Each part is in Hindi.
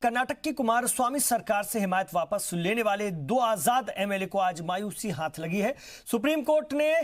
कर्नाटक की कुमारस्वामी सरकार से हिमायत वापस लेने वाले 2 आजाद एमएलए को आज मायूसी हाथ लगी है। सुप्रीम कोर्ट ने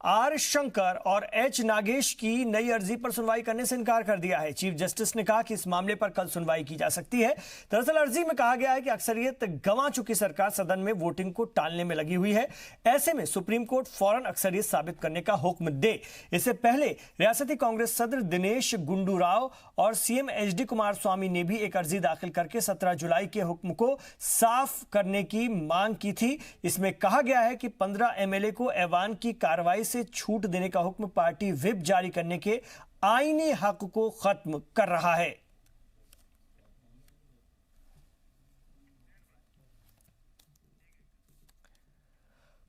आर शंकर और एच नागेश की नई अर्जी पर सुनवाई करने से इनकार कर दिया है। चीफ जस्टिस ने कहा कि इस मामले पर कल सुनवाई की जा सकती है। दरअसल अर्जी में कहा गया है कि अक्सरियत गंवा चुकी सरकार सदन में वोटिंग को टालने में लगी हुई है। ऐसे में सुप्रीम कोर्ट फौरन अक्सरियत साबित करने का हुक्म दे। इससे पहले रियासती कांग्रेस सदर दिनेश गुंडू राव और सीएम एचडी कुमारस्वामी ने भी एक अर्जी दाखिल करके 17 जुलाई के हुक्म को साफ करने की मांग की थी। इसमें कहा गया है कि 15 एमएलए को ऐवान की कार्रवाई से छूट देने का हुक्म पार्टी व्हिप जारी करने के आईनी हक को खत्म कर रहा है।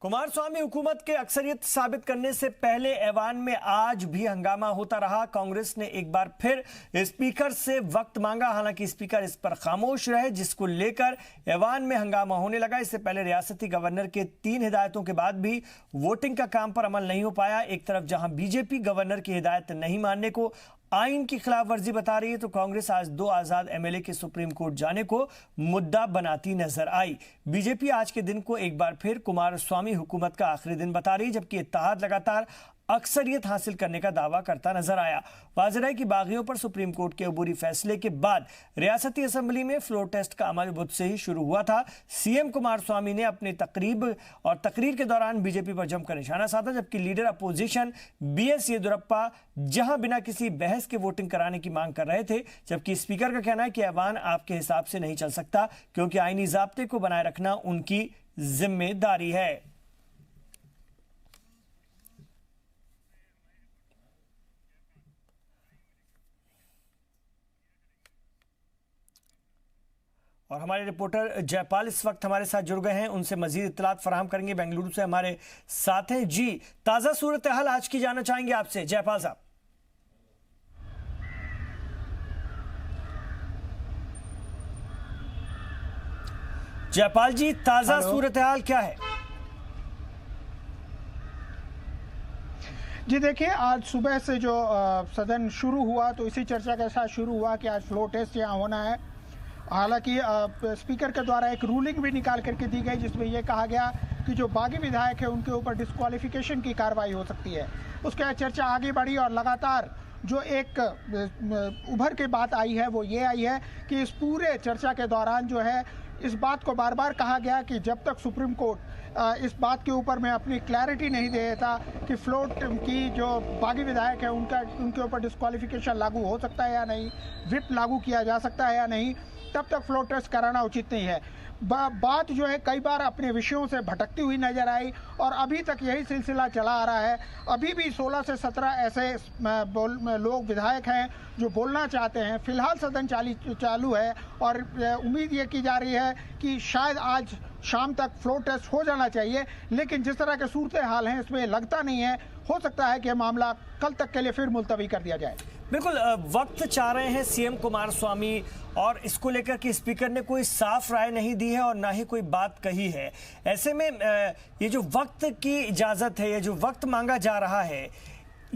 कुमारस्वामी हुकूमत के अक्सरियत साबित करने से पहले ऐवान में आज भी हंगामा होता रहा। कांग्रेस ने एक बार फिर स्पीकर से वक्त मांगा, हालांकि स्पीकर इस पर खामोश रहे, जिसको लेकर ऐवान में हंगामा होने लगा। इससे पहले रियासती गवर्नर के 3 हिदायतों के बाद भी वोटिंग का काम पर अमल नहीं हो पाया। एक तरफ जहां बीजेपी गवर्नर की हिदायत नहीं मानने को आइन की खिलाफ वर्जी बता रही है, तो कांग्रेस आज 2 आजाद एमएलए के सुप्रीम कोर्ट जाने को मुद्दा बनाती नजर आई। बीजेपी आज के दिन को एक बार फिर कुमारस्वामी हुकूमत का आखिरी दिन बता रही, जबकि इत्तेहाद लगातार अक्सरियत हासिल करने का दावा करता नजर आया। वाज़ेह है कि बागियों पर सुप्रीम कोर्ट के अबूरी फैसले के बाद रियासती असेंबली में फ्लोर टेस्ट का अमल बुध से ही शुरू हुआ था। सीएम कुमारस्वामी ने अपनी तकरीर के दौरान बीजेपी पर जमकर निशाना साधा, जबकि लीडर अपोजिशन बीएस येदियुरप्पा जहां बिना किसी बहस के वोटिंग कराने की मांग कर रहे थे, जबकि स्पीकर का कहना है कि ऐवान आपके हिसाब से नहीं चल सकता, क्योंकि आईनी ज़ाब्ते को बनाए रखना उनकी जिम्मेदारी है। और हमारे रिपोर्टर जयपाल इस वक्त हमारे साथ जुड़ गए हैं, उनसे मजीद इत्तलात फराहम करेंगे। बेंगलुरु से हमारे साथ हैं। जी, ताजा सूरत हाल आज की जानना चाहेंगे आपसे जयपाल साहब। जयपाल जी, ताजा सूरत हाल क्या है? जी देखिए, आज सुबह से जो सदन शुरू हुआ तो इसी चर्चा के साथ शुरू हुआ कि आज फ्लोर टेस्ट यहाँ होना है। हालांकि स्पीकर के द्वारा एक रूलिंग भी निकाल करके दी गई, जिसमें यह कहा गया कि जो बागी विधायक है उनके ऊपर डिस्क्वालिफिकेशन की कार्रवाई हो सकती है। उसके बाद चर्चा आगे बढ़ी और लगातार जो एक उभर के बात आई है वो ये आई है कि इस पूरे चर्चा के दौरान जो है इस बात को बार बार कहा गया कि जब तक सुप्रीम कोर्ट इस बात के ऊपर में अपनी क्लैरिटी नहीं दे देता कि फ्लोट की जो बागी विधायक है उनके ऊपर डिस्क्वालिफिकेशन लागू हो सकता है या नहीं, व्हिप लागू किया जा सकता है या नहीं, तब तक फ्लोर टेस्ट कराना उचित नहीं है। बात जो है कई बार अपने विषयों से भटकती हुई नजर आई और अभी तक यही सिलसिला चला आ रहा है। अभी भी 16 से 17 ऐसे लोग विधायक हैं जो बोलना चाहते हैं। फिलहाल सदन चालू है और उम्मीद ये की जा रही है कि शायद आज शाम तक फ्लोर टेस्ट हो जाना चाहिए, लेकिन जिस तरह के सूरत हाल हैं इसमें लगता नहीं है। हो सकता है कि मामला कल तक के लिए फिर मुलतवी कर दिया जाए। बिल्कुल, वक्त चाह रहे हैं सीएम कुमारस्वामी और इसको लेकर के स्पीकर ने कोई साफ राय नहीं दी है और ना ही कोई बात कही है। ऐसे में ये जो वक्त की इजाज़त है, ये जो वक्त मांगा जा रहा है,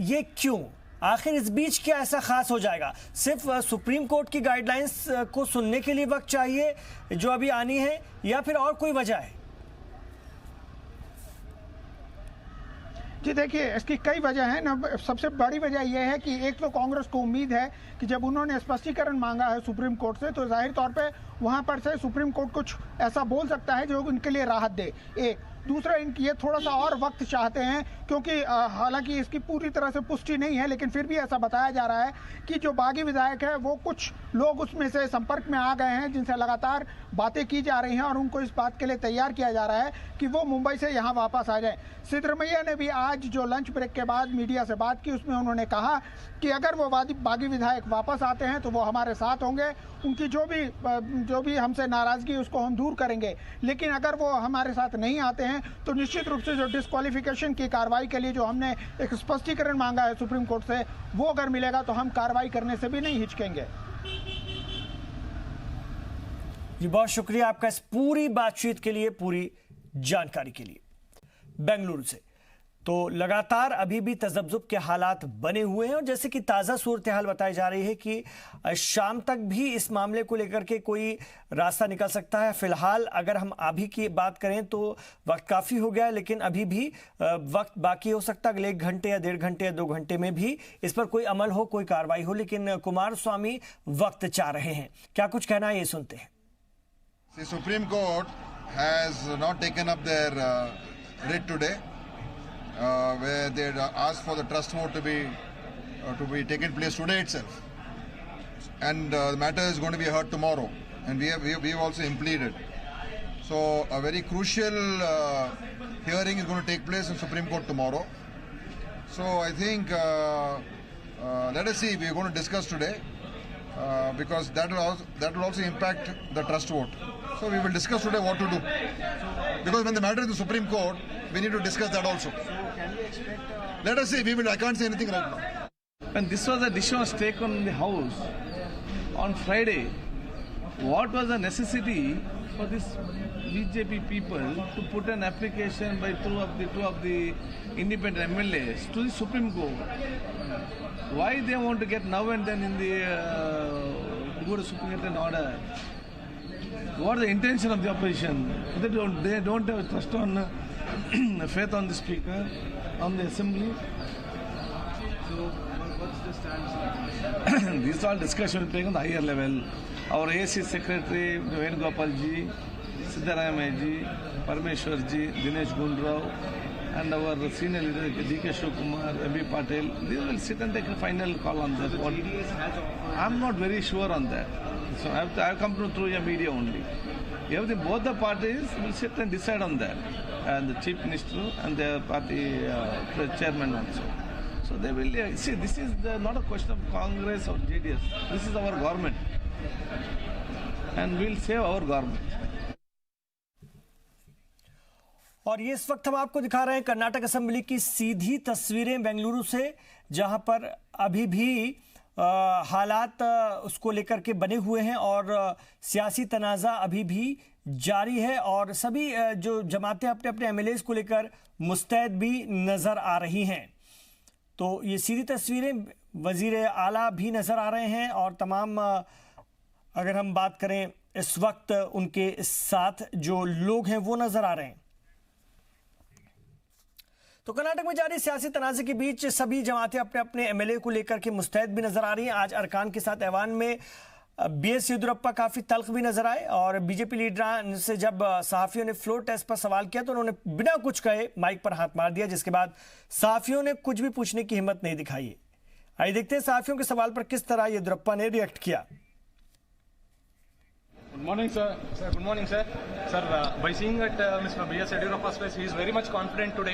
ये क्यों? आखिर इस बीच क्या ऐसा खास हो जाएगा? सिर्फ सुप्रीम कोर्ट की गाइडलाइंस को सुनने के लिए वक्त चाहिए जो अभी आनी है, या फिर और कोई वजह है? जी देखिए, इसकी कई वजह हैं ना। सबसे बड़ी वजह यह है कि एक तो कांग्रेस को उम्मीद है कि जब उन्होंने स्पष्टीकरण मांगा है सुप्रीम कोर्ट से, तो जाहिर तौर पे वहां पर से सुप्रीम कोर्ट कुछ ऐसा बोल सकता है जो उनके लिए राहत दे। एक दूसरा, इनकी ये थोड़ा सा और वक्त चाहते हैं, क्योंकि हालांकि इसकी पूरी तरह से पुष्टि नहीं है, लेकिन फिर भी ऐसा बताया जा रहा है कि जो बागी विधायक है वो कुछ लोग उसमें से संपर्क में आ गए हैं जिनसे लगातार बातें की जा रही हैं और उनको इस बात के लिए तैयार किया जा रहा है कि वो मुंबई से यहाँ वापस आ जाए। सिद्धरमैया ने भी आज जो लंच ब्रेक के बाद मीडिया से बात की, उसमें उन्होंने कहा कि अगर वो बागी विधायक वापस आते हैं तो वो हमारे साथ होंगे, उनकी जो भी हमसे नाराजगी उसको हम दूर करेंगे, लेकिन अगर वो हमारे साथ नहीं आते हैं तो निश्चित रूप से जो डिस्क्वालिफिकेशन की कार्रवाई के लिए जो हमने एक स्पष्टीकरण मांगा है सुप्रीम कोर्ट से, वो अगर मिलेगा तो हम कार्रवाई करने से भी नहीं हिचकेंगे। जी, बहुत शुक्रिया आपका इस पूरी बातचीत के लिए, पूरी जानकारी के लिए। बेंगलुरु से तो लगातार अभी भी तजब्जुब के हालात बने हुए हैं और जैसे कि ताज़ा सूरत हाल बताई जा रही है कि शाम तक भी इस मामले को लेकर के कोई रास्ता निकल सकता है। फिलहाल अगर हम अभी की बात करें तो वक्त काफ़ी हो गया है, लेकिन अभी भी वक्त बाकी हो सकता है। अगले 1 घंटे या 1.5 घंटे या 2 घंटे में भी इस पर कोई अमल हो, कोई कार्रवाई हो, लेकिन कुमारस्वामी वक्त चाह रहे हैं। क्या कुछ कहना है, ये सुनते हैं। The Supreme Court has not taken up their writ today, where they asked for the trust vote to be taken place today itself, and the matter is going to be heard tomorrow, and we have also impleaded. So a very crucial hearing is going to take place in Supreme Court tomorrow. So I think let us see. We are going to discuss today because that will also impact the trust vote. So we will discuss today what to do. Because when the matter is the Supreme Court, we need to discuss that also. Let us see. I can't say anything right now. When this was a decision was taken in the House on Friday, what was the necessity for this BJP people to put an application by two of the independent MLAs to the Supreme Court? Why they want to get now and then in the go to Supreme Court and order? What is the intention of the opposition? They don't have trust on faith on the Speaker, on the Assembly. So what's the stance? This all discussion will take on the higher level. Our AC Secretary Venugopal ji, Siddaramaiah ji, Parmeshwar ji, Dinesh Gundrao, and our senior leader D.K. Shivakumar, M.B. Patel, they will sit and take a final call on that. I'm not very sure on that. So I have come to through a media only. Everything, both the parties will sit and decide on that, and the Chief Minister and the party chairman also. So they will see. This is not a question of Congress or JDS. This is our government, and we'll save our government. और ये इस वक्त हम आपको दिखा रहे हैं कर्नाटक असेंबली की सीधी तस्वीरें बेंगलुरु से, जहां पर अभी भी हालात उसको लेकर के बने हुए हैं और सियासी तनाज़ा अभी भी जारी है और सभी जो जमातें अपने अपने एमएलएस को लेकर मुस्तैद भी नज़र आ रही हैं। तो ये सीधी तस्वीरें वज़ीर आला भी नज़र आ रहे हैं और तमाम अगर हम बात करें इस वक्त उनके साथ जो लोग हैं वो नज़र आ रहे हैं। तो कर्नाटक में जारी सियासी तनाज़े के बीच सभी जमातें अपने अपने एमएलए को लेकर के मुस्तैद भी नजर आ रही हैं। आज अरकान के साथ ऐवान में बीएस येदियुरप्पा काफी तल्ख भी नजर आए और बीजेपी लीडर से जब सहाफियों ने फ्लोर टेस्ट पर सवाल किया तो उन्होंने बिना कुछ कहे माइक पर हाथ मार दिया, जिसके बाद सहाफियों ने कुछ भी पूछने की हिम्मत नहीं दिखाई। आइए देखते हैं सहाफियों के सवाल पर किस तरह येदियुरप्पा ने रिएक्ट किया। Good morning, sir. Sir, good morning, sir. Sir, by seeing at Mr. B.S. Yediyurappa's face, he is very much confident today.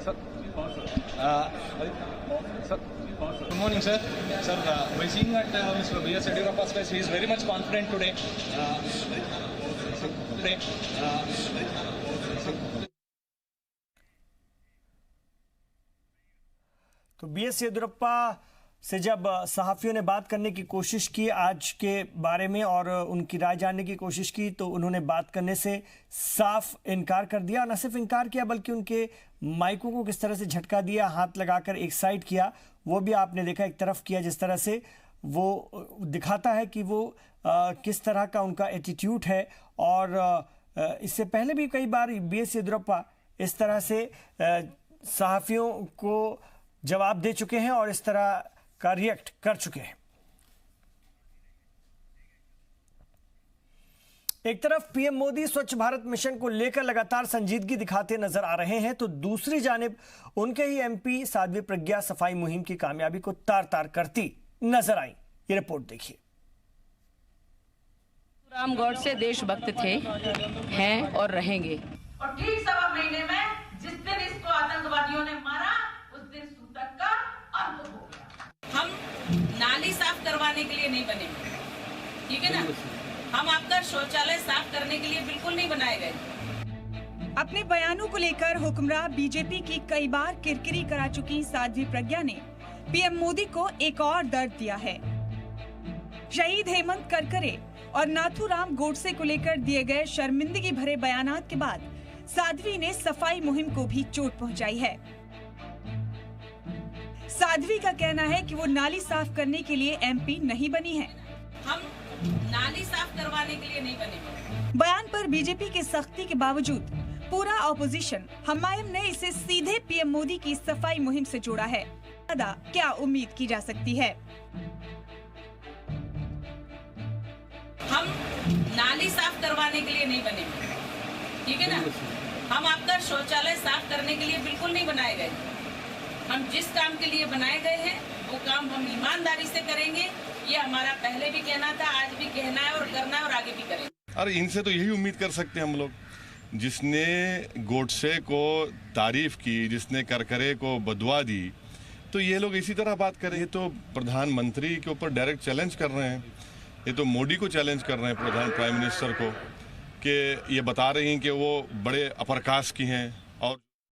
Sir, sir, good morning, sir. Sir, by seeing at Mr. B.S. Yediyurappa's face, he is very much confident today. तो बीएस येदियुरप्पा से जब सहाफ़ियों ने बात करने की कोशिश की आज के बारे में और उनकी राय जानने की कोशिश की तो उन्होंने बात करने से साफ इनकार कर दिया। न सिर्फ इनकार किया बल्कि उनके माइकों को किस तरह से झटका दिया, हाथ लगाकर एक साइड किया, वो भी आपने देखा, एक तरफ किया, जिस तरह से वो दिखाता है कि वो किस तरह का उनका एटीट्यूड है। और इससे पहले भी कई बार बीएस येदियुरप्पा इस तरह से सहाफ़ियों को जवाब दे चुके हैं और इस तरह का रिएक्ट कर चुके हैं। एक तरफ पीएम मोदी स्वच्छ भारत मिशन को लेकर लगातार संजीदगी दिखाते नजर आ रहे हैं तो दूसरी जानिब उनके ही एमपी साध्वी प्रज्ञा सफाई मुहिम की कामयाबी को तार तार करती नजर आई। ये रिपोर्ट देखिए। राम गौडसे देशभक्त थे, हैं और रहेंगे। और ठीक 1.25 महीने में जिस दिन इसको आतंकवादियों ने मारा उस दिन सूतक का अंत हो गया। हम नाली साफ करवाने के लिए नहीं बने, ठीक है ना, हम आपका शौचालय साफ करने के लिए बिल्कुल नहीं बनाए गए। अपने बयानों को लेकर हुक्मरान बीजेपी की कई बार किरकिरी करा चुकी साध्वी प्रज्ञा ने पीएम मोदी को एक और दर्द दिया है। शहीद हेमंत करकरे और नाथूराम गोडसे को लेकर दिए गए शर्मिंदगी भरे बयानात के बाद साध्वी ने सफाई मुहिम को भी चोट पहुंचाई है। साध्वी का कहना है कि वो नाली साफ करने के लिए एमपी नहीं बनी है। हम नाली साफ करवाने के लिए नहीं बने। बयान पर बीजेपी की सख्ती के बावजूद पूरा ऑपोजिशन हमायम ने इसे सीधे पीएम मोदी की सफाई मुहिम से जोड़ा है। क्या उम्मीद की जा सकती है? हम नाली साफ करवाने के लिए नहीं बने, ठीक है ना। हम आपका शौचालय साफ करने के लिए बिल्कुल नहीं बनाए गए। हम जिस काम के लिए बनाए गए हैं वो काम हम ईमानदारी से करेंगे। ये हमारा पहले भी कहना था, आज भी कहना है और करना है और आगे भी करेंगे। अरे इनसे तो यही उम्मीद कर सकते हैं हम लोग। जिसने गोडसे को तारीफ की, जिसने करकरे को बदुआ दी, तो ये लोग इसी तरह बात करें। ये तो प्रधानमंत्री के ऊपर डायरेक्ट चैलेंज कर रहे हैं। ये तो मोदी को चैलेंज कर रहे हैं, प्राइम मिनिस्टर को, कि ये बता रही हैं कि वो बड़े अपर कास्ट की हैं और